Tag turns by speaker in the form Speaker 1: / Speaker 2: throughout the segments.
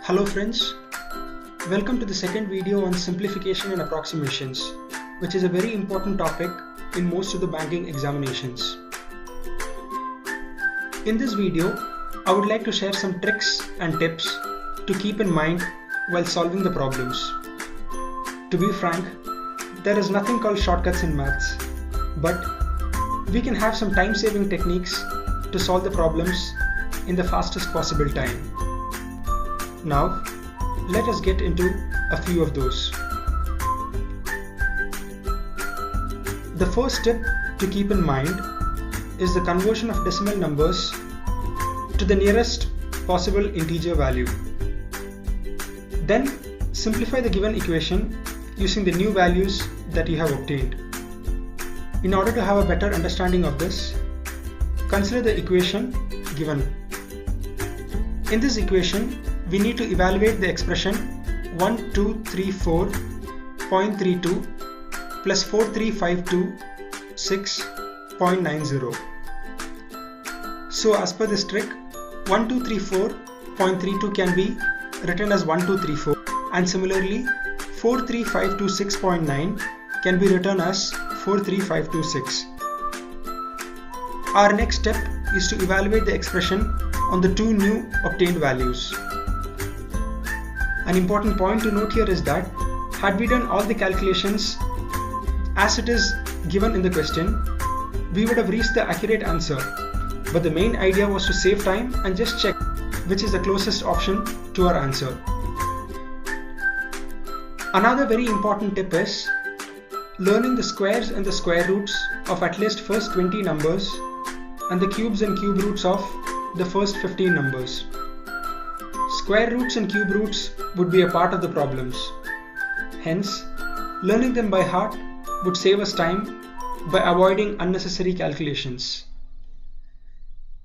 Speaker 1: Hello friends, welcome to the second video on simplification and approximations, which is a very important topic in most of the banking examinations. In this video, I would like to share some tricks and tips to keep in mind while solving the problems. To be frank, there is nothing called shortcuts in maths, but we can have some time-saving techniques to solve the problems in the fastest possible time. Now, let us get into a few of those. The first tip to keep in mind is the conversion of decimal numbers to the nearest possible integer value. Then, simplify the given equation using the new values that you have obtained. In order to have a better understanding of this, consider the equation given. In this equation, we need to evaluate the expression 1234.32 plus 43526.90. So as per this trick, 1234.32 can be written as 1234, and similarly 43526.9 can be written as 43526. Our next step is to evaluate the expression on the two new obtained values. An important point to note here is that had we done all the calculations as it is given in the question, we would have reached the accurate answer. But the main idea was to save time and just check which is the closest option to our answer. Another very important tip is learning the squares and the square roots of at least first 20 numbers and the cubes and cube roots of the first 15 numbers. Square roots and cube roots would be a part of the problems. Hence, learning them by heart would save us time by avoiding unnecessary calculations.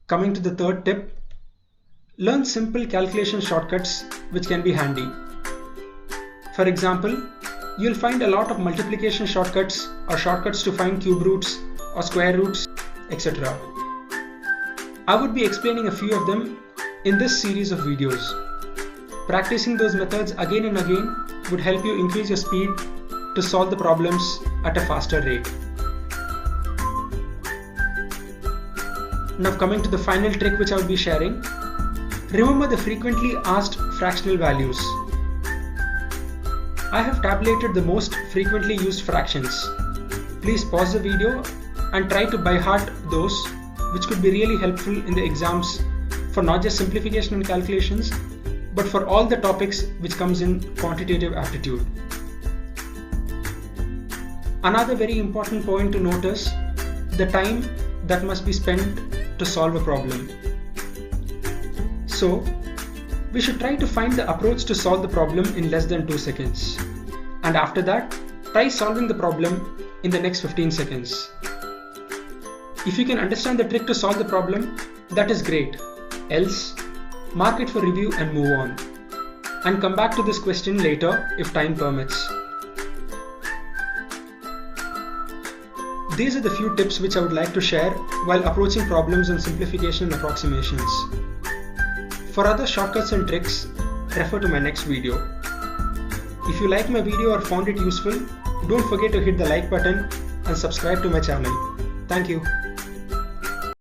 Speaker 1: Coming to the third tip, learn simple calculation shortcuts which can be handy. For example, you'll find a lot of multiplication shortcuts or shortcuts to find cube roots or square roots, etc. I would be explaining a few of them in this series of videos. Practicing those methods again and again would help you increase your speed to solve the problems at a faster rate. Now coming to the final trick which I will be sharing, remember the frequently asked fractional values. I have tabulated the most frequently used fractions. Please pause the video and try to by heart those, which could be really helpful in the exams for not just simplification and calculations, but for all the topics which comes in quantitative aptitude. Another very important point to notice, the time that must be spent to solve a problem. So, we should try to find the approach to solve the problem in less than 2 seconds. And after that, try solving the problem in the next 15 seconds. If you can understand the trick to solve the problem, that is great. Else, mark it for review and move on. And come back to this question later if time permits. These are the few tips which I would like to share while approaching problems on simplification and approximations. For other shortcuts and tricks, refer to my next video. If you like my video or found it useful, don't forget to hit the like button and subscribe to my channel. Thank you.